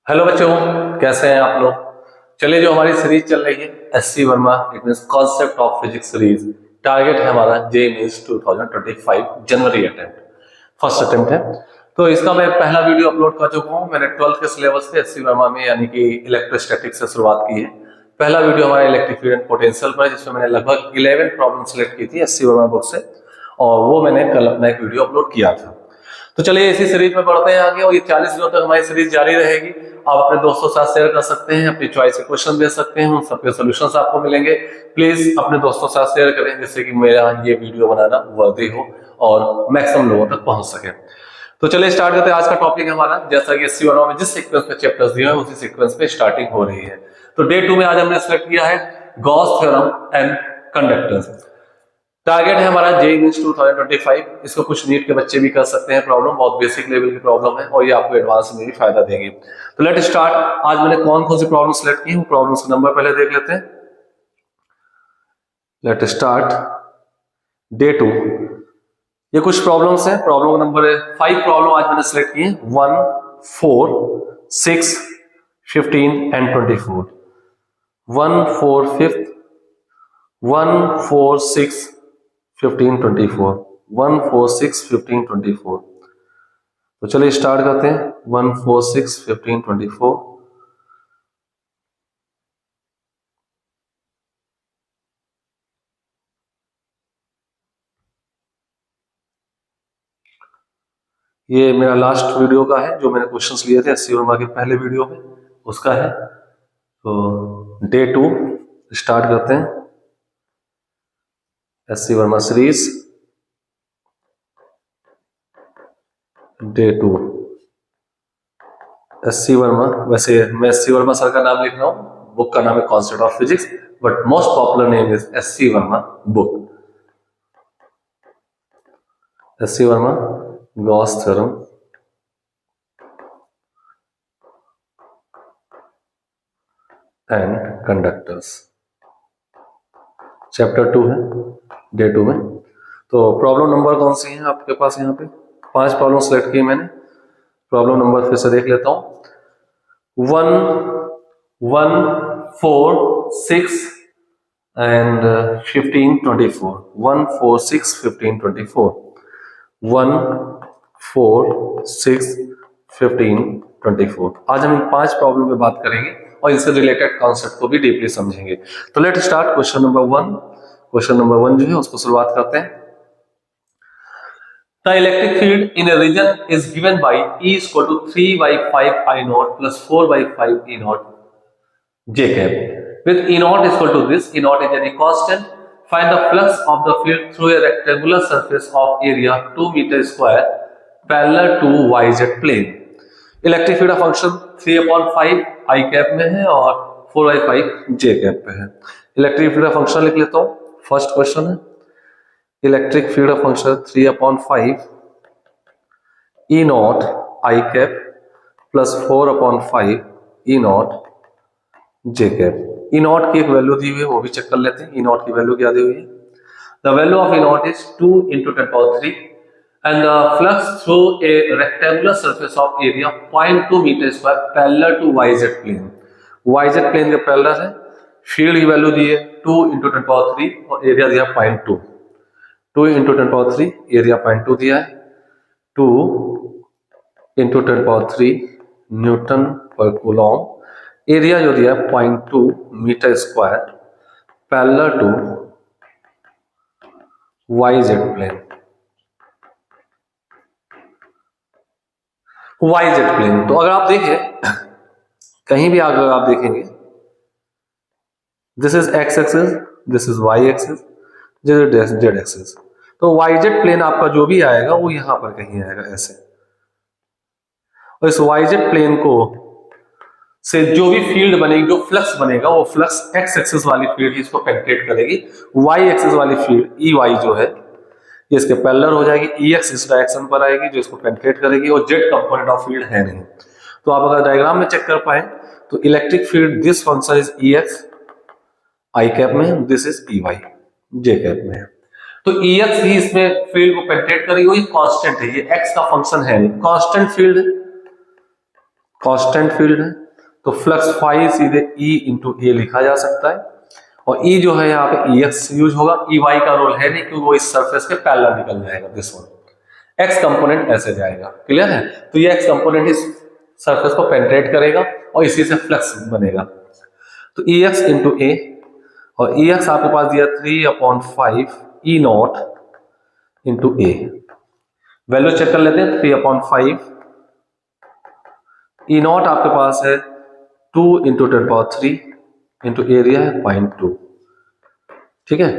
Hello बच्चों, कैसे हैं आप लोग। चलिए, जो हमारी सीरीज चल रही है SC Verma it means concept of physics series, target है हमारा जे मींस 2025 जनवरी अटेम्प्ट, फर्स्ट अटेम्प्ट है। तो इसका मैं पहला वीडियो अपलोड कर चुका हूं। मैंने 12th के सिलेबस से एससी वर्मा में यानी कि इलेक्ट्रोस्टैटिक्स से शुरुआत की है। पहला वीडियो हमारा इलेक्ट्रिक फील्ड एंड पोटेंशियल पर है, जिसमें मैंने लगभग 11 प्रॉब्लम सेलेक्ट की थी एससी वर्मा बुक से, और वो मैंने कल अपना एक वीडियो अपलोड किया था। तो चलिए इसी सीरीज में बढ़ते हैं आगे, और ये 40 दिनों तक हमारी सीरीज जारी रहेगी। आप अपने दोस्तों के साथ शेयर कर सकते हैं, अपनी चॉइस के क्वेश्चन दे सकते हैं, उन सबके सॉल्यूशंस आपको मिलेंगे। प्लीज अपने दोस्तों के साथ शेयर करें, जिससे कि मेरा ये वीडियो बनाना वर्दी हो और मैक्सिमम लोगों तक पहुंच सके। तो चलिए स्टार्ट करते हैं। आज का टॉपिक हमारा, जैसा कि एससी वर्मा में जिस सीक्वेंस में चैप्टर्स दिए हैं उसी सीक्वेंस पे स्टार्टिंग हो रही है। तो डे 2 में आज हमने सेलेक्ट किया है Gauss theorem and conductors. Target है हमारा जेईई मेंस 2025। इसको कुछ नीट के बच्चे भी कर सकते हैं प्रॉब्लम, बहुत बेसिक लेवल की प्रॉब्लम है और ये आपको एडवांस में भी फायदा देगी। तो लेट स्टार्ट। आज मैंने कौन कौन सी प्रॉब्लम सेलेक्ट की, प्रॉब्लम्स का नंबर पहले देख लेते हैं। Let start day 2। ये कुछ प्रॉब्लम्स हैं। प्रॉब्लम नंबर 5 प्रॉब्लम आज मैंने सेलेक्ट की है, 1, 4, 6, 15 एंड 24। 1, 4, 5, 1, 4, 6, 15, 24, 1, 4, 6, 15, 24। तो चलिए स्टार्ट करते हैं। 1, 4, 6, 15, 24। ये मेरा लास्ट वीडियो का है, जो मैंने क्वेश्चंस लिए थे एससी वर्मा के पहले वीडियो में, उसका है। तो डे 2 स्टार्ट करते हैं SC Verma series day 2। SC Verma, वैसे मैं एससी वर्मा सर का नाम लिख रहा हूँ, बुक का नाम है concept of physics, but most popular name is SC Verma book. SC Verma Gauss theorem and conductors, chapter 2 है डे 2 में। तो प्रॉब्लम नंबर कौन सी है आपके पास? यहाँ पे 5 प्रॉब्लम सेलेक्ट की मैंने। प्रॉब्लम नंबर फिर से देख लेता हूं। 1, 1, 4, 6 एंड 15, 24। 1, 4, 6, 15, 24। 1, 4, 6, 15, 24। आज हम इन 5 प्रॉब्लम पे बात करेंगे और इनसे रिलेटेड कॉन्सेप्ट को भी डीपली समझेंगे। तो let start question number 1। Question number 1 जो है उसको शुरुआत करते हैं। The electric field in a region is given by E is equal to 3 by 5 I naught plus 4 by 5 E naught J cap. With E naught is equal to this, E naught is any constant. Find the flux of the field through a rectangular surface of area 2 meter square parallel to YZ plane. Electric field का function 3/5 I cap में है और 4/5 J cap पे है। Electric field का function लिख लेता हूँ। फर्स्ट क्वेश्चन है, इलेक्ट्रिक फील्ड का function 3/5 E naught I cap plus 4/5 E naught J cap. E naught की एक वैल्यू दी हुई है, वो भी चेक कर लेते हैं। E naught की वैल्यू क्या दी हुई है? The value of E naught is 2 × 10⁻³ and the flux through a rectangular surface of area 0.2 meter square parallel to YZ plane. YZ plane के पैरेलल है। फील्ड की वैल्यू दी है 2 × 10⁻³ और एरिया दिया 0.2। 2 × 10⁻³ एरिया 0.2 दिया है। 2 × 10⁻³ न्यूटन पर कूलॉम। एरिया जो दिया है 0.2 meter square parallel to YZ plane. YZ plane, तो अगर आप देखें कहीं भी अगर आप देखेंगे, this is X axis, this is Y axis, this is Z axis. तो YZ प्लेन आपका जो भी आएगा वो यहां पर कहीं आएगा ऐसे, और इस YZ प्लेन को से जो भी फील्ड बनेगी, जो फ्लक्स बनेगा, वो फ्लक्स एक्स एक्सिस वाली फील्ड इसको पेनिट्रेट करेगी। वाई एक्सिस वाली फील्ड EY जो है ये इसके पैरेलल हो जाएगी, EX इस डायरेक्शन पर आएगी जो इसको पेनिट्रेट करेगी, और जेड कंपोनेंट ऑफ फील्ड है नहीं। तो आप अगर डायग्राम में चेक कर पाए तो electric field this function is EX I cap में, this is EY J cap में है। तो EX ही इसमें फील्ड को पेनिट्रेट करेगी, वो कांस्टेंट है, ये X का फंक्शन है नहीं, कांस्टेंट फील्ड है। कांस्टेंट फील्ड है, तो फ्लक्स फाई सीधे E इंटू ए लिखा जा सकता है, और E जो है यहाँ पे EX यूज होगा, EY का रोल है नहीं क्योंकि वो इस सरफेस के पैरेलल निकल जाएगा, दिस वन X कंपोनेंट ऐसे जाएगा, क्लियर है। तो ये X कंपोनेंट इस सरफेस को पेनिट्रेट करेगा और इसी से फ्लक्स बनेगा, तो EX इंटू ए, और EX आपके पास दिया 3/5 E naught into A, value check कर लेते हैं। 3/5 E नॉट आपके पास है 2 इंटू 10³ इंटू एरिया है 0.2, ठीक है।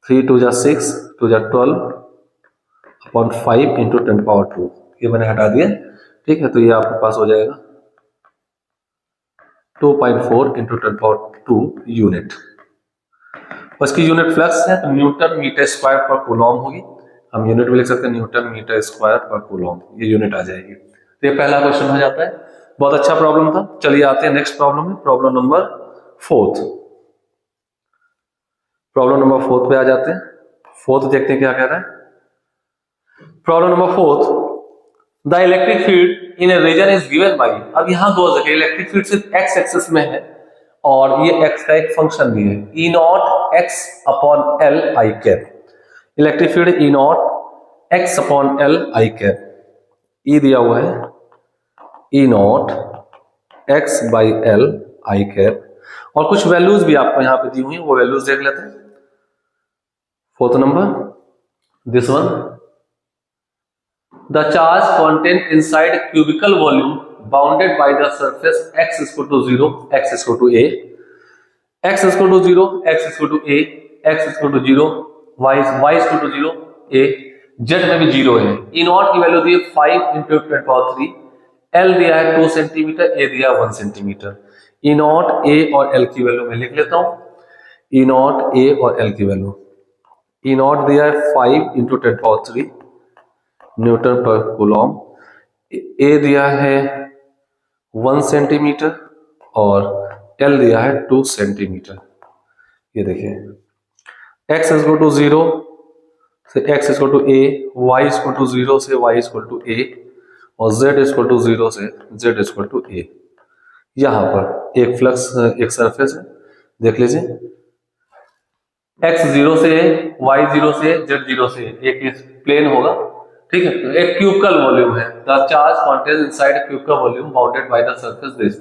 3 2 जा 6 2 जा 12/5 इंटू 10⁻², ये मैंने हटा दिया, ठीक है। तो ये आपके पास हो जाएगा 2.4 इंटू 10⁻² यूनिट। उसकी यूनिट फ्लक्स है तो न्यूटन मीटर स्क्वायर पर कूलॉम होगी, हम यूनिट भी लिख सकते हैं न्यूटन मीटर स्क्वायर पर कूलॉम, ये यूनिट आ जाएगी। तो ये पहला क्वेश्चन हो जाता है, बहुत अच्छा प्रॉब्लम था। चलिए आते हैं नेक्स्ट प्रॉब्लम में, प्रॉब्लम नंबर 4। प्रॉब्लम नंबर 4 पे आ जाते हैं। 4 देखते हैं क्या कह रहा है। Problem number 4, the electric field in a region is given by, अब यहां गौर रखिए इलेक्ट्रिक फील्ड सिर्फ एक्स एक्सिस में है और ये एक्स का एक फंक्शन भी है, E not X upon L I cap. Electric field E not X upon L I cap, E दिया हुआ है E not X by L I cap, और कुछ वैल्यूज भी आपको यहां पे दी हुई है, वो वैल्यूज देख लेते हैं। 4th number, this one, the charge contained inside cubical volume bounded by the surface x is equal to 0, x is equal to a, x is equal to 0, x is equal to a, x is equal to 0, y is equal to 0, a, z में भी 0 है। E not की value दी है 5 into 10⁻3, L दिया है 2 centimetre, A दिया है 1 centimetre. E not A और L की वैल्यू मैं लिख लेता हूं, E नॉट A और L की वैल्यू, E नॉट दिया है 5 इंटू 10⁻3 न्यूटन पर कूलॉम, A दिया है 1 सेंटीमीटर और L दिया है 2 सेंटीमीटर। ये देखिए x इज इक्वल टू 0 से x is equal to a, y is equal to 0 से y is equal to a, और z इज इक्वल टू 0 से z is equal to a। यहां पर एक फ्लक्स, एक सरफेस है, देख लीजिए x 0 से y 0 से z 0 से, एक प्लेन होगा, ठीक है। तो एक क्यूबिकल वॉल्यूम है, the charge contained inside cubical volume bounded by the surface this,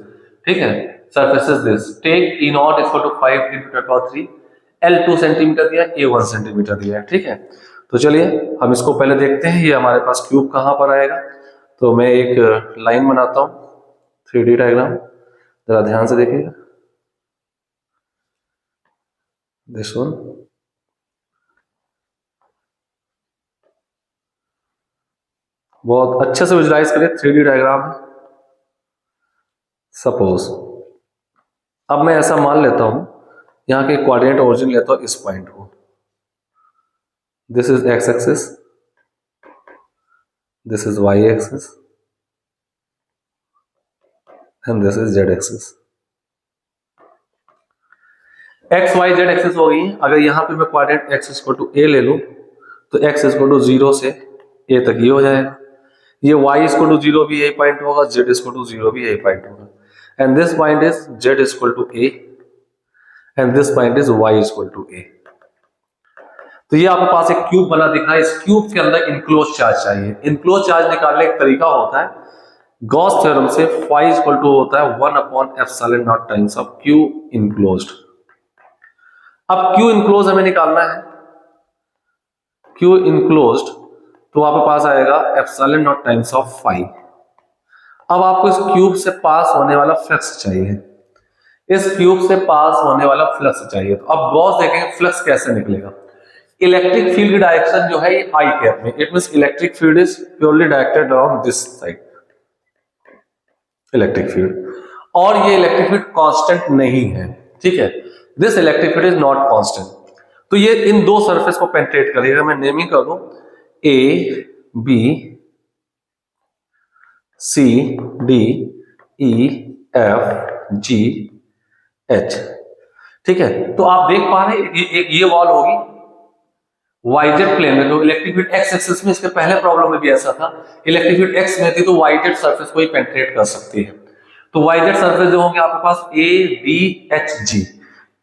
ठीक है, surfaces this, take E naught is equal to 5 into 10⁻3, L 2 centimeter दिया, A 1 सेंटीमीटर दिया है, ठीक है। तो चलिए हम इसको पहले देखते हैं, ये हमारे पास क्यूब कहां पर आएगा। तो मैं एक लाइन बनाता हूं, 3D डायग्राम, जरा ध्यान से देखिएगा, दिस वन, बहुत अच्छे से विजुलाइज करिए, 3D डायग्राम है। सपोज अब मैं ऐसा मान लेता हूं, यहां के कोऑर्डिनेट ओरिजिन लेता हूं इस पॉइंट को, this is X axis, this is Y axis and this is Z axis. X Y Z axis हो गई। अगर यहां पे मैं coordinate X equal to A ले लूं तो एक्स इक्वल टू 0 से ए तक ये हो जाएगा, ये y इक्वल टू 0 भी यही पॉइंट होगा, z इक्वल टू 0 भी यही पॉइंट होगा, and this point is z equal to a and this point is y equal to a। तो ये आपके पास एक क्यूब बना दिख रहा है, इस क्यूब के अंदर इनक्लोज चार्ज चाहिए। इनक्लोज चार्ज निकालने का तरीका होता है गॉस थ्योरम से, फाई इक्वल टू होता है 1/ε0 टाइम्स ऑफ q इनक्लोज्ड। अब q इनक्लोज हमें निकालना है, q इनक्लोज्ड तो आपके पास आएगा ε0 टाइम्स ऑफ फाई। अब आपको इस क्यूब से पास होने वाला फ्लक्स चाहिए, इस क्यूब से पास होने वाला फ्लक्स चाहिए। तो अब गॉस देखेंगे फ्लक्स कैसे निकलेगा। इलेक्ट्रिक फील्ड की डायरेक्शन जो है ये आई कैप में, it means electric field is purely directed around this side, electric field, और ये इलेक्ट्रिक फील्ड कांस्टेंट नहीं है, ठीक है, this electric field is not constant. तो ये इन दो सरफेस को पेनिट्रेट करेगा, मैं नेमिंग कर दूं A B C D E F G H, ठीक है। तो आप देख पा रहे हैं ये वॉल होगी, वाईजेड प्लेन में, तो इलेक्ट्रिक फील्ड एक्स एक्सिस में, इसके पहले प्रॉब्लम में भी ऐसा था, इलेक्ट्रिक फील्ड एक्स में थी तो वाईजेड सरफेस को ही पेनिट्रेट कर सकती है। तो वाईजेड सरफेस जो होंगे आपके पास A B H G,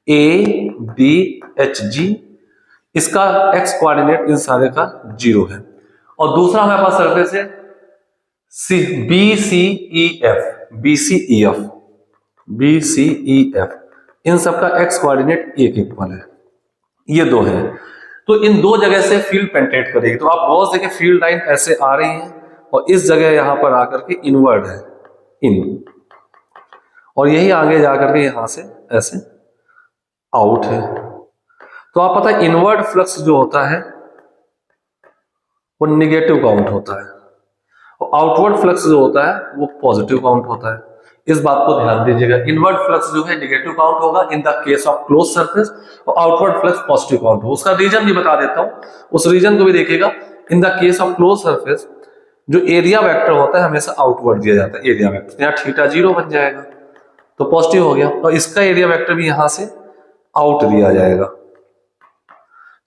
A B H G, इसका एक्स कोऑर्डिनेट इन सारे का 0 है। और दूसरा हमारे पास सरफेस है C B C E F, B C E F, B C E F, इन सबका एक्स कोऑर्डिनेट एक इक्वल है, ये दो है। तो इन दो जगह से फील्ड पेनिट्रेट करेगी। तो आप बहुत देखिए फील्ड लाइन ऐसे आ रही है और इस जगह यहां पर आकर के इनवर्ड है, इन, और यही आगे जाकर के यहां से ऐसे आउट है। तो आप पता है इनवर्ड फ्लक्स जो होता है वो निगेटिव काउंट होता है और आउटवर्ड फ्लक्स जो होता है वो पॉजिटिव काउंट होता है। इस बात को ध्यान दीजिएगा, इनवर्ड फ्लक्स जो है नेगेटिव काउंट होगा in the case of close surface और आउटवर्ड फ्लक्स पॉजिटिव काउंट होगा। उसका रीजन भी बता देता हूं, उस रीजन को भी देखिएगा। In the case of close surface जो एरिया वेक्टर होता है हमेशा आउटवर्ड दिया जाता है, एरिया वेक्टर, यहाँ थीटा 0 बन जाएगा तो पॉजिटिव हो गया, और इसका एरिया वेक्टर भी यहां से आउट दिया जाएगा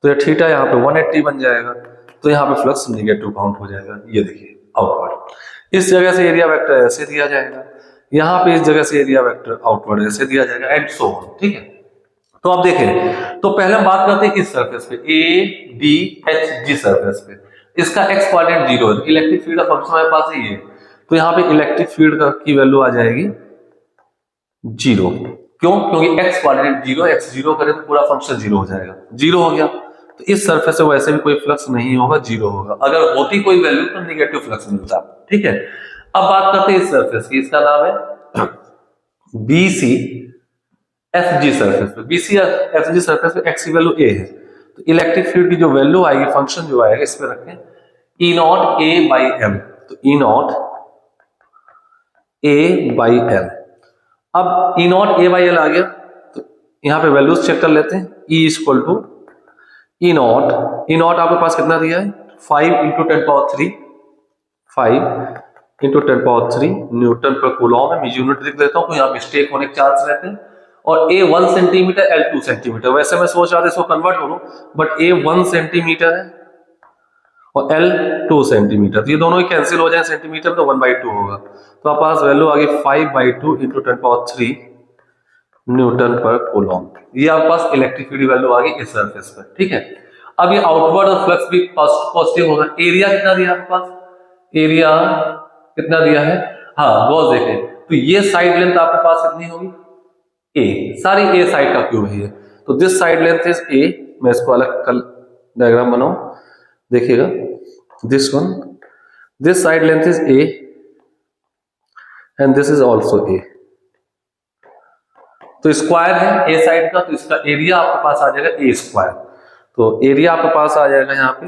तो ये थीटा यहाँ पे 180 बन जाएगा, तो यहाँ पे फ्लक्स नेगेटिव काउंट हो जाएगा। ये देखिए आउटवर्ड, इस जगह से एरिया वेक्टर ऐसे दिया जाएगा, यहाँ पे इस जगह से एरिया वेक्टर आउटवर्ड ऐसे दिया जाएगा, एंड सो ऑन। ठीक है, तो आप देखें, तो पहले हम बात करते हैं इस सरफेस पे, A D H G surface पे, इसका एक्स कोऑर्डिनेट 0 है, इलेक्ट्रिक फील्ड का फंक्शन हमारे पास ही है, तो यहाँ पे इलेक्ट्रिक फील्ड की वैल्यू आ जाएगी 0। क्यों? क्योंकि एक्स कोऑर्डिनेट 0, एक्स 0 करें तो पूरा फंक्शन 0 हो जाएगा, 0 हो गया। तो इस सरफेस से वैसे भी कोई फ्लक्स नहीं होगा, 0 होगा, अगर होती कोई वैल्यू तो नेगेटिव फ्लक्स मिलता। ठीक है, अब बात करते हैं इस सरफेस की, इसका नाम है B C F G surface पे, B C F G surface पे एक्स की वैल्यू ए है, तो इलेक्ट्रिक फील्ड की जो वैल्यू आएगी, फंक्शन जो आएगा, इस पे रखें E naught A by M, तो E naught A by L. अब E naught A by L आ गया, तो यहां पे वैल्यूज चेक कर लेते हैं। E equal to E naught आपके पास कितना दिया है 5 × 10⁻³ 5 × 10⁻³ न्यूटन पर कूलॉम है। मैं यूनिट लिख देता हूं तो यहाँ मिस्टेक होने के चांस रहते हैं। और ए 1 सेंटीमीटर, एल 2 सेंटीमीटर, वैसे मैं सोच रहा था इसको कन्वर्ट करूं, बट ए 1 सेंटीमीटर है और एल 2 सेंटीमीटर, तो ये दोनों ही कैंसिल हो जाए सेंटीमीटर, तो 1/2 होगा। तो आप पास वैल्यू आ गई 5/2 × 10⁻³ न्यूटन पर कूलॉम। ये आपके पास इलेक्ट्रिक फील्ड वैल्यू आ गई इस सरफेस पर। ठीक है, अब ये आउटवर्ड और फ्लक्स भी पॉजिटिव होगा। एरिया कितना दिया आपके पास, एरिया कितना दिया है, हाँ गॉस देखें, तो ये साइड लेंथ आपके पास कितनी होगी ए, सारी ए साइड का क्यूब है ये, तो this side length is a. मैं इसको अलग कल डायग्राम बनाऊं, देखिएगा, this one, this side length is A and this is also a, तो स्क्वायर है ए साइड का, तो इसका एरिया आपके पास आ जाएगा ए स्क्वायर। तो एरिया आपके पास आ जाएगा यहाँ पे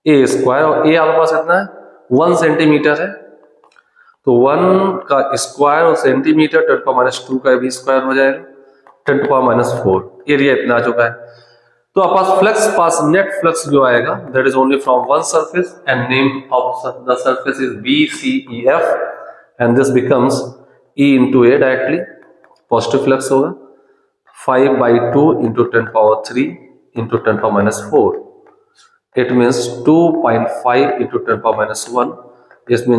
ए स्क्वायर, और ए आपके पास कितना है 1 सेंटीमीटर है, तो 1 का स्क्वायर और सेंटीमीटर 10⁻² का भी स्क्वायर हो जाएगा, 10⁻⁴। एरिया इतना आ चुका है। तो आप पास फ्लक्स, पास नेट फ्लक्स जो आएगा that is only from one surface and name of the surface is BCEF and this becomes E into A directly, positive flux होगा 5/2 × 10⁻³ × 10⁻⁴। It means 2.5 × 10⁻⁻1, इसमें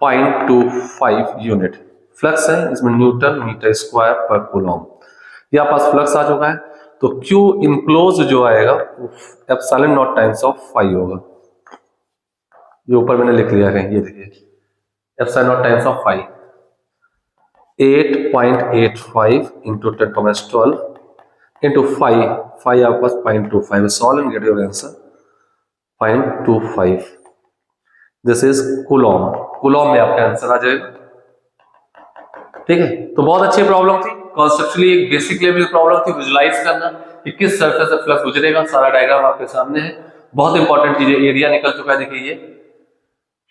0.25 यूनिट फ्लक्स है, इसमें न्यूटन मीटर स्क्वायर पर Coulomb. यहाँ पास flux आ चुका है, तो Q enclose जो आएगा एप्सिलॉन नॉट टाइम्स ऑफ 5 होगा, ये ऊपर मैंने लिख लिया है, ये देखिए epsilon not times of 5, 8.85 × 10⁻12 into 5 आपके पास 0.25, solve and get your answer 0.25। This is Coulomb, Coulomb में आपका आंसर आ जाएगा। ठीक है, तो बहुत अच्छी प्रॉब्लम थी, कॉन्सेप्चुअली एक बेसिक लेवल प्रॉब्लम थी, विजुलाइज करना कि किस सरफेस से फ्लक्स गुजरेगा, सारा डायग्राम आपके सामने है। बहुत इंपॉर्टेंट चीज है, एरिया निकल चुका है, देखिए ये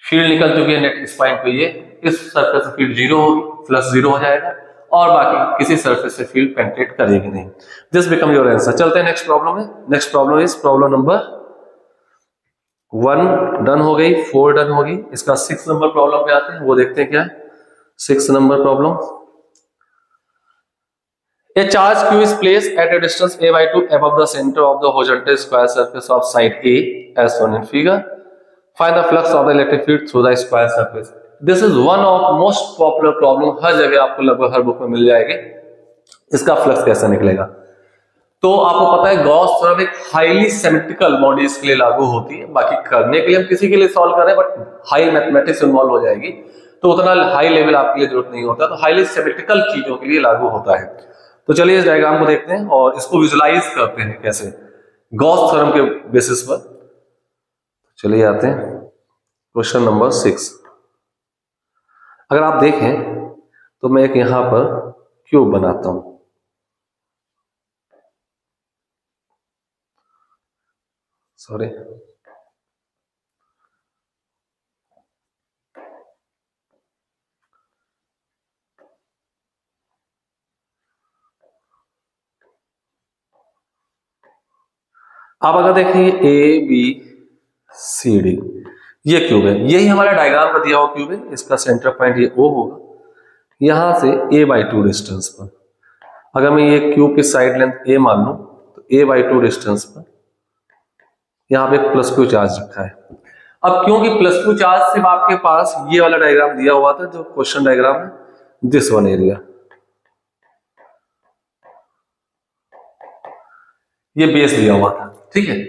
फील्ड निकल चुकी है नेट इस पॉइंट पे, ये इस सरफेस से फील्ड 0 होगी, फ्लक्स 0 हो जाएगा, और बाकी किसी सरफेस से फील्ड पेनिट्रेट करेगी नहीं। This become your answer. चलते हैं नेक्स्ट प्रॉब्लम में। Next problem is problem number 1 done हो गई, 4 डन होगी, इसका 6 नंबर प्रॉब्लम पे आते हैं, वो देखते हैं क्या है 6 number problem. A charge q is placed at a distance a by 2 above the center of the horizontal square surface of side A as shown in figure. Find the flux of the electric field through the square surface. This is one of most popular problem, हर जगह आपको लगभग हर book में मिल जाएगी। इसका flux कैसे निकलेगा? तो आपको पता है गॉस थ्योरम एक हाईली सिमेट्रिकल बॉडीज के लिए लागू होती है, बाकी करने के लिए हम किसी के लिए सॉल्व करें बट हाई मैथमेटिक्स इन्वॉल्व हो जाएगी तो उतना हाई लेवल आपके लिए जरूरत नहीं होता, तो हाईली सिमेट्रिकल चीजों के लिए लागू होता है। तो चलिए इस डायग्राम को देखते हैं और इसको विजुलाइज करते हैं कैसे गॉस थ्योरम के बेसिस पर। चलिए आते हैं क्वेश्चन नंबर 6। अगर आप देखें तो मैं एक यहां पर क्यूब बनाता हूं, सॉरी, आप अगर देखें ए बी सी डी ये क्यूब है, यही हमारा डायग्राम का दिया हुआ क्यूब है। इसका सेंटर पॉइंट ये ओ होगा, यहां से a बाई 2 डिस्टेंस पर अगर मैं ये क्यूब की साइड लेंथ a मान लूं तो a बाई 2 डिस्टेंस पर यहां पे एक प्लस क्यू चार्ज रखा है। अब क्योंकि प्लस क्यू चार्ज सिर्फ आपके पास ये वाला डायग्राम दिया हुआ था जो क्वेश्चन डायग्राम है, दिस वन एरिया, ये बेस दिया हुआ था, ठीक है।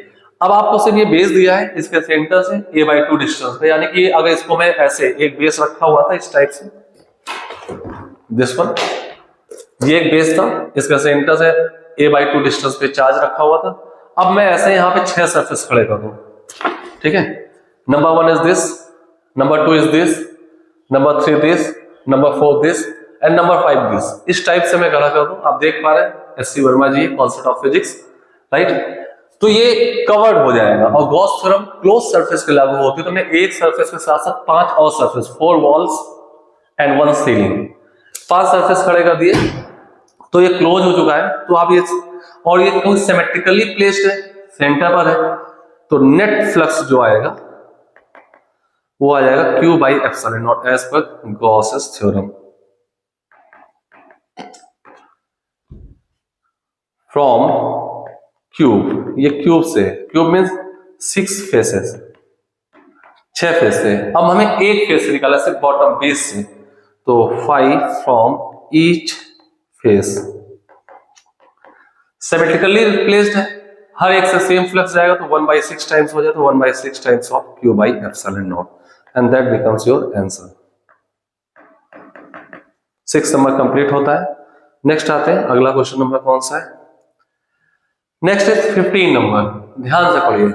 अब आपको सिर्फ ये बेस दिया है इसके सेंटर से a बाई 2 डिस्टेंस पे, यानी कि अगर इसको मैं ऐसे एक बेस रखा हुआ था इस टाइप से, दिस वन, ये एक बेस था, इसका सेंटर से a बाई 2 डिस्टेंस पे चार्ज रखा हुआ था। अब मैं ऐसे यहाँ पे 6 सरफेस खड़े कर दूं, ठीक है। Number 1 is this, number 2 is this, number 3 this, number 4 this and number 5 this, इस टाइप से मैं खड़ा कर दूं। आप देख पा रहे हैं S C. Verma ji, concept of physics, right. तो ये कवर्ड हो जाएगा और गॉस थ्योरम क्लोज सरफेस पे लागू होती है। तो मैं एक सरफेस के साथ साथ 5 और surface, 4 walls and 1 ceiling, 5 surface खड़े कर दिए तो ये क्लोज हो चुका है। तो आप ये, और ये क्यों सिमेट्रिकली प्लेस्ड है, सेंटर पर है, तो नेट फ्लक्स जो आएगा वो आ जाएगा Q by epsilon naught as पर गॉसेस थ्योरम फ्रॉम क्यूब। ये क्यूब से, क्यूब मीन्स 6 फेसेस, 6 फेस से। अब हमें एक फेस से निकाला सिर्फ बॉटम बेस से, तो 5 from each face, symmetrically placed है, हर एक से सेम फ्लक्स जाएगा तो 1/6 टाइम्स हो जाए, तो 1/6 times of Q by epsilon not and that becomes your answer. 6 number complete होता है। नेक्स्ट आते हैं, अगला क्वेश्चन नंबर कौन सा है? नेक्स्ट इज 15 नंबर, ध्यान से पढ़िए।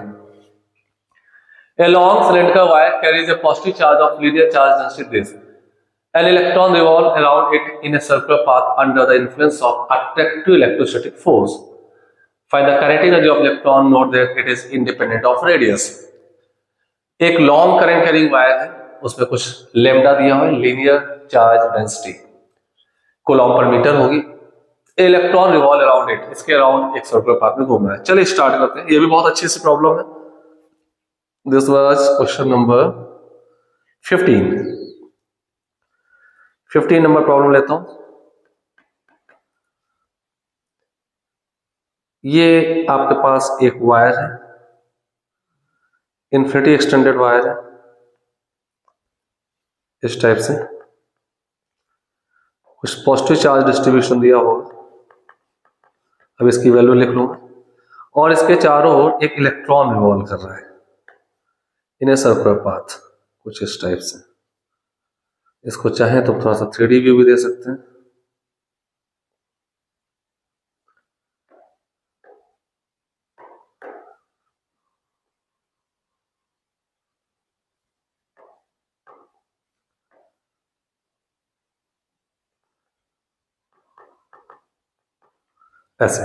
A long cylindrical wire carries a positive charge of linear charge density this. An electron revolves around it in a circular path under the influence of attractive electrostatic force. Find the kinetic energy of electron. Note that it is independent of radius. एक long current carrying wire है, उसमें कुछ lambda दिया हुआ है, linear charge density Coulomb पर metre होगी। Electron revolve around it, इसके अराउंड एक सर्कुलर पाथ में घूम रहा है। चलिए स्टार्ट करते हैं, ये भी बहुत अच्छी सी प्रॉब्लम है। This was question number 15 number problem लेता हूं। ये आपके पास एक वायर है, इन्फिनिटी एक्सटेंडेड वायर है, इस टाइप से कुछ पॉजिटिव चार्ज डिस्ट्रीब्यूशन दिया होगा, अब इसकी वैल्यू लिख लूंगा, और इसके चारों ओर एक इलेक्ट्रॉन रिवॉल्व कर रहा है इन ए सर्कुलर पाथ, कुछ इस टाइप से। इसको चाहे तो थोड़ा सा 3D व्यू भी दे सकते हैं। ऐसे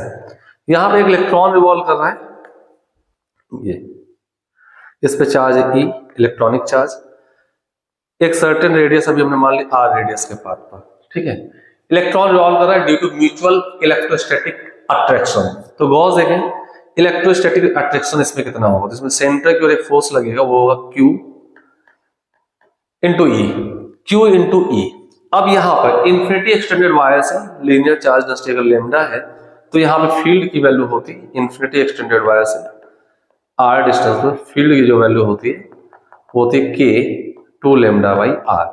यहां पे एक इलेक्ट्रॉन रिवॉल्व कर रहा है, ये इस पे चार्ज है E, इलेक्ट्रॉनिक चार्ज, एक सर्टेन रेडियस अभी हमने मान ली R रेडियस के पाथ पर, ठीक है। इलेक्ट्रॉन रिवॉल्व कर रहा है due to mutual electrostatic attraction. तो गौर देखें इलेक्ट्रोस्टैटिक अट्रैक्शन इसमें कितना होगा, तो इसमें सेंटर की ओर एक फोर्स लगेगा, वो होगा Q into E, Q into E। अब यहाँ पर इन्फिनिटी एक्सटेंडेड वायर्स है, लीनियर चार्ज डेंसिटी अगर लेमडा है तो यहाँ पे फील्ड की वैल्यू होती है, इन्फिनिटी एक्सटेंडेड वायर्स है आर डिस्टेंस पर फील्ड की जो वैल्यू होती है वो होती है के 2 लेमडा बाई आर,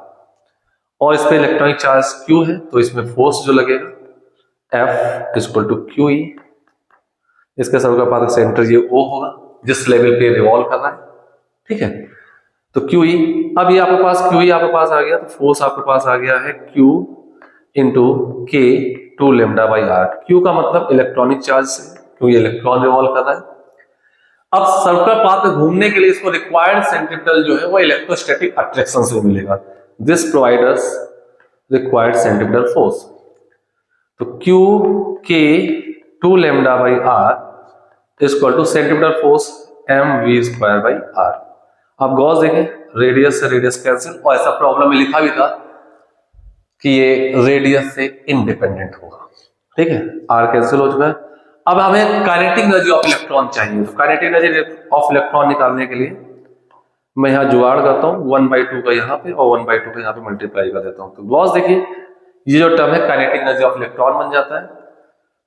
और इस पे इलेक्ट्रॉनिक चार्ज क्यू है तो इसमें फोर्स जो लगेगा F equal to Q E, इसके सर्कल पाथ सेंटर ये ओ होगा जिस लेवल पे रिवॉल्व कर रहा है, ठीक है। तो क्यू ई, अब ये आपके पास क्यू ई आपके पास आ गया, तो फोर्स आपके पास आ गया है क्यू इंटू के 2 लेमडा बाई आर। क्यू का मतलब इलेक्ट्रॉनिक चार्ज से, क्योंकि इलेक्ट्रॉन रिवॉल्व कर रहा है। अब सर्कुलर पाथ में घूमने के लिए इसको रिक्वायर्ड सेंट्रीपिटल जो है वो इलेक्ट्रोस्टैटिक अट्रैक्शन से मिलेगा, this providers required centripetal force. तो क्यू के 2 lambda by R equal to centripetal force M V square by R. आप गॉस देखें, रेडियस से रेडियस कैंसिल, और ऐसा प्रॉब्लम में लिखा भी था कि ये रेडियस से इंडिपेंडेंट होगा, ठीक है। आर कैंसिल हो चुका है। अब हमें काइनेटिक एनर्जी ऑफ इलेक्ट्रॉन चाहिए, तो काइनेटिक एनर्जी ऑफ इलेक्ट्रॉन निकालने के लिए मैं यहाँ जुगाड़ करता हूँ 1/2 का यहाँ पे और 1/2 का यहाँ पे मल्टीप्लाई कर देता हूँ। तो गॉस देखिए, ये जो टर्म है काइनेटिक एनर्जी ऑफ इलेक्ट्रॉन बन जाता है।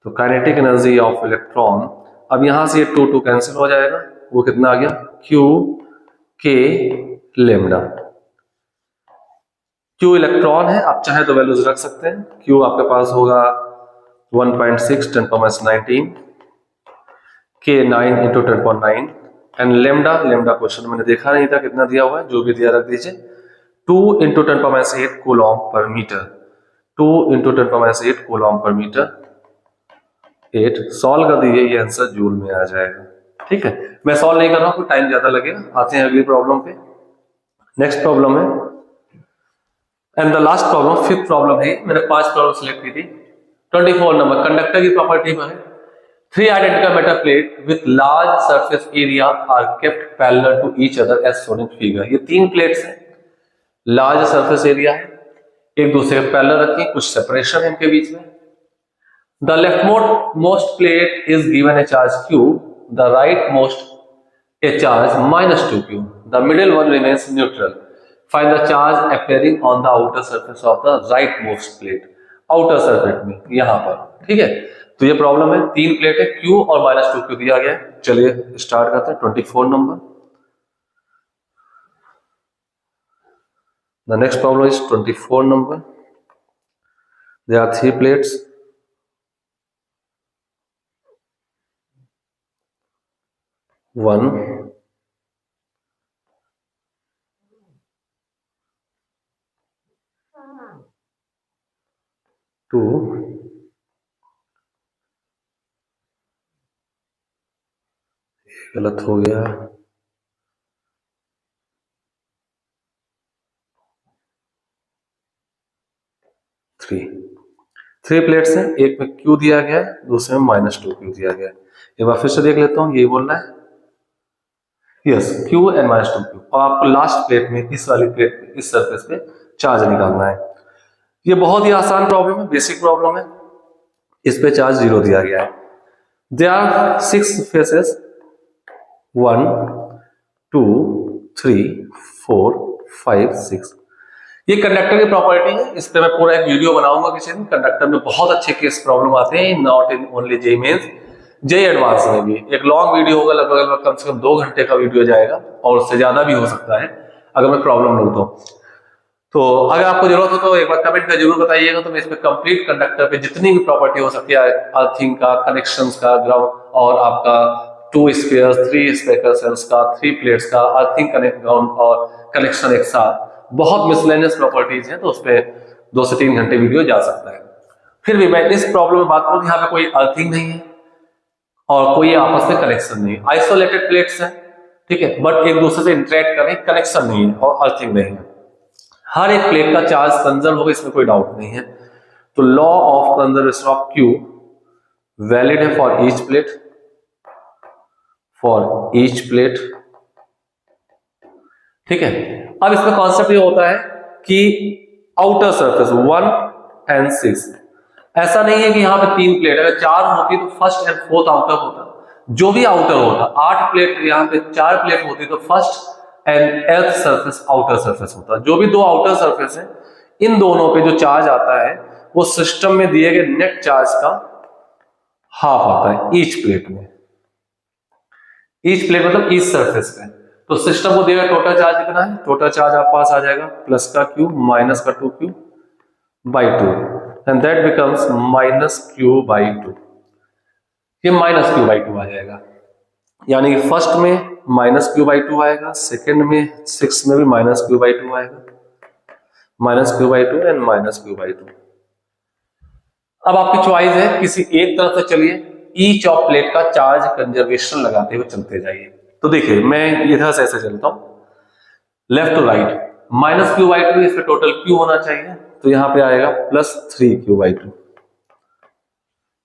तो काइनेटिक एनर्जी ऑफ इलेक्ट्रॉन, अब यहाँ से ये 2 कैंसिल हो जाएगा, वो कितना आ गया क्यू के लेमडा। क्यू इलेक्ट्रॉन है, आप चाहे तो वैल्यूज रख सकते हैं। क्यू आपके पास होगा 1.6 10⁻19 के 9 × 10⁻9 एंड लेमडा, लेमडा क्वेश्चन मैंने देखा नहीं था कितना दिया हुआ है, जो भी दिया रख दीजिए। 2 × 10⁻8 कूलॉम पर मीटर, 2 × 10⁻8 कूलॉम पर मीटर 8। सॉल्व कर दीजिए, ये आंसर जूल में आ जाएगा, ठीक है। मैं सॉल्व नहीं कर रहा हूं, टाइम ज्यादा लगेगा। आते हैं अगली प्रॉब्लम पे। नेक्स्ट प्रॉब्लम है and the last problem, 5th problem है। मैंने 5 प्रॉब्लम सिलेक्ट की थी। 24 नंबर, कंडक्टर की प्रॉपर्टी में है 3 identical metal plate with large surface area are kept parallel to each other as shown in figure। ये 3 प्लेट्स हैं, लार्ज सरफेस एरिया है, एक दूसरे के पैरेलल रखी, कुछ सेपरेशन है इनके बीच में। The leftmost plate is given a charge q, the rightmost a charge -2q, the middle one remains neutral, find the charge appearing on the outer surface of the rightmost plate, outer surface में यहां पर, ठीक है। तो ये problem है, 3 plate है, q और -2q दिया गया है। चलिए स्टार्ट करते हैं। 24 number, the next problem is 24 number। there are 3 plates, 1 2 गलत हो गया, 3 प्लेट्स हैं, एक में Q दिया गया है, दूसरे में -2Q दिया गया है। एक बार फिर से देख लेता हूं, यही बोलना है, यस Q एंड -2Q। और आपको लास्ट प्लेट में, इस वाली प्लेट पे, इस सरफेस पे चार्ज निकालना है। ये बहुत ही आसान प्रॉब्लम है, बेसिक प्रॉब्लम है। इस पे चार्ज 0 दिया गया है। There are 6 faces, 1 2 3 4 5 6। ये कंडक्टर की प्रॉपर्टी है, इस पे मैं पूरा एक वीडियो बनाऊंगा किसी दिन। कंडक्टर में बहुत अच्छे केस प्रॉब्लम आते हैं, not in only JEE mains, JEE advance में भी। एक लॉन्ग वीडियो होगा, लगभग कम से कम 2 घंटे का वीडियो जाएगा, और उससे ज्यादा भी हो सकता है अगर मैं प्रॉब्लम लूँ तो अगर आपको जरूरत हो तो एक बार कमेंट में जरूर बताइएगा। तो मैं इस पे कंप्लीट कंडक्टर पे जितनी भी प्रॉपर्टी हो सकती है, अर्थिंग का, कनेक्शंस का, ग्राउंड, और आपका 2 स्पेयर्स, 3 स्पेकर्स का, 3 प्लेट्स का, अर्थिंग, कनेक्ट, ग्राउंड और कनेक्शन एक साथ, बहुत मिसलेनियस प्रॉपर्टीज हैं। तो उस पर 2 से 3 घंटे वीडियो जा सकता है। फिर भी मैं इस प्रॉब्लम में बात करूं, यहाँ पे कोई अर्थिंग नहीं है और कोई आपस में कनेक्शन नहीं है, आइसोलेटेड प्लेट्स हैं, ठीक है, बट एक दूसरे से इंटरेक्ट कर रहे हैं, कनेक्शन नहीं है और अर्थिंग नहीं है। हर एक प्लेट का चार्ज कंजर्व होगा, इसमें कोई डाउट नहीं है। तो law of conservation of Q valid है फॉर ईच प्लेट, ठीक है। अब इसमें कॉन्सेप्ट ये होता है कि आउटर सरफेस 1 and 6, ऐसा नहीं है कि यहाँ पे 3 प्लेट, अगर 4 होती तो फर्स्ट एंड फोर्थ आउटर होता, जो भी आउटर होता। 8 प्लेट, यहाँ पे 4 प्लेट होती तो फर्स्ट एंड एल्थ सरफेस आउटर सरफेस होता। जो भी 2 आउटर सरफेस है, इन दोनों पे जो चार्ज आता है वो सिस्टम में दिए गए नेट चार्ज का हाफ आता है ईच प्लेट में। ईच प्लेट मतलब ईच सरफेस पे। तो सिस्टम को दिया गया टोटल चार्ज कितना है, टोटल चार्ज आप पास आ जाएगा प्लस का क्यू माइनस का 2q by 2 and that becomes minus Q by 2। ये माइनस क्यू बाई 2 आ जाएगा, यानी कि फर्स्ट में माइनस क्यू बाई 2 आएगा, सेकेंड में 6 में भी माइनस क्यू बाई 2 आएगा, minus Q by 2 and minus Q by 2। अब आपकी चॉइस है, किसी एक तरफ से चलिए, ईच ऑफ प्लेट का चार्ज कंजर्वेशन लगाते हुए चलते जाइए। तो देखिए मैं इधर से ऐसे चलता हूं left to right, minus Q by 2 इस पे टोटल क्यू होना चाहिए, तो यहां पे आएगा plus 3q by 2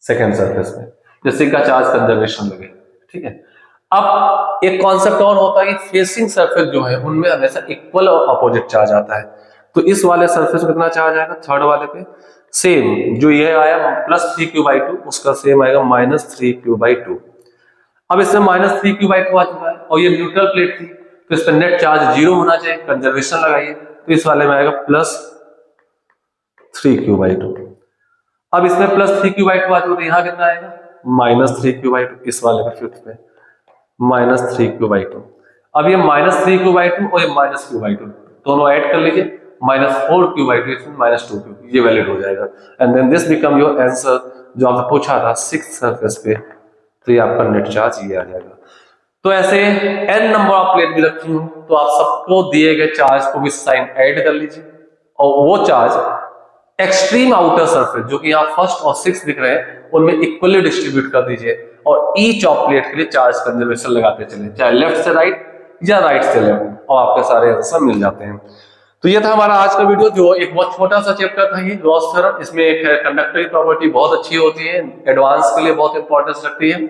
second surface में, जिससे का चार्ज कंजर्वेशन लगे। ठीक है, अब एक कॉन्सेप्ट और होता है कि फेसिंग सरफेस जो है उनमें हमेशा इक्वल और अपोजिट चार्ज आता है। तो इस वाले सरफेस में कितना चार्ज आएगा, थर्ड वाले पे सेम जो ये आया प्लस 3q बाई 2 उसका सेम आएगा माइनस 3q बाई 2। अब इसमें माइनस 3q बाई 2 आ चुका है और ये न्यूट्रल प्लेट थी, तो इस पर नेट चार्ज 0 होना चाहिए, कंजर्वेशन लगाइए, तो इस वाले में आएगा प्लस 3q बाई 2। अब इसमें प्लस 3q बाई 2 आ चुका, तो यहाँ कितना आएगा माइनस 3q बाई 2, इस वाले में फिफ्थ पे माइनस 3q बाई 2। अब ये माइनस 3q बाई 2 और ये माइनस q बाई 2 दोनों ऐड कर लीजिए, माइनस 4q बाई 2 इसमें माइनस 2q, ये वैलिड हो जाएगा and then this become your answer जो आपने पूछा था 6th सरफेस पे, तो ये आपका नेट चार्ज ये आ जाएगा। तो ऐसे n नंबर ऑफ प्लेट भी रखी हूं, तो आप सबको दिए गए चार्ज को भी साइन ऐड कर लीजिए और वो चार्ज एक्सट्रीम आउटर सरफेस जो कि यहाँ फर्स्ट और 6th दिख रहे हैं उनमें इक्वली डिस्ट्रीब्यूट कर दीजिए और ईच ऑफ प्लेट के लिए चार्ज कंजर्वेशन लगाते चले, चाहे लेफ्ट से राइट या राइट से लेफ्ट, और आपके सारे आंसर मिल जाते हैं। तो ये था हमारा आज का वीडियो, जो एक बहुत छोटा सा चैप्टर था ये ग्रॉस थ्योरम। इसमें एक कंडक्टर की प्रॉपर्टी बहुत अच्छी होती है, एडवांस के लिए बहुत इंपॉर्टेंस रखती है।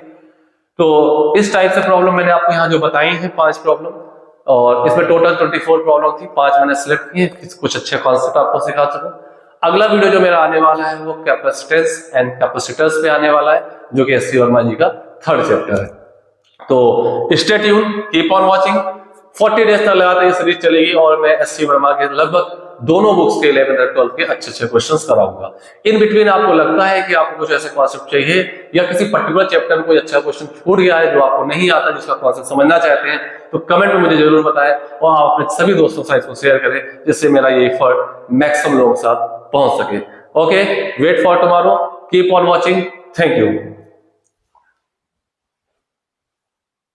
तो इस टाइप से प्रॉब्लम मैंने आपको यहाँ जो बताई है 5 प्रॉब्लम, और इसमें टोटल 24 प्रॉब्लम थी, 5 मैंने सिलेक्ट किए, कुछ अच्छे कॉन्सेप्ट आपको सिखा सकूं। अगला वीडियो जो मेरा आने वाला है वो कैपेसिटेंस एंड कैपेसिटर्स पे आने वाला है, जो कि एस सी वर्मा जी का 3rd चैप्टर है। तो stay tune, keep on watching. 40 days तक लगातार ये सीरीज चलेगी और मैं एस सी वर्मा के लगभग दोनों बुक्स के 11th और 12th के अच्छे क्वेश्चंस कराऊंगा। इन बिटवीन आपको लगता है कि आपको कुछ ऐसे कॉन्सेप्ट चाहिए या किसी पर्टिकुलर चैप्टर में कोई अच्छा क्वेश्चन छूट गया है जो आपको नहीं आता, जिसका कॉन्सेप्ट समझना चाहते हैं, तो कमेंट में मुझे जरूर बताएं और आप अपने सभी दोस्तों के साथ इसको शेयर करें, जिससे मेरा ये एफर्ट मैक्सिमम लोगों के साथ पहुंच सके। Okay, wait for tomorrow, keep on watching, thank you.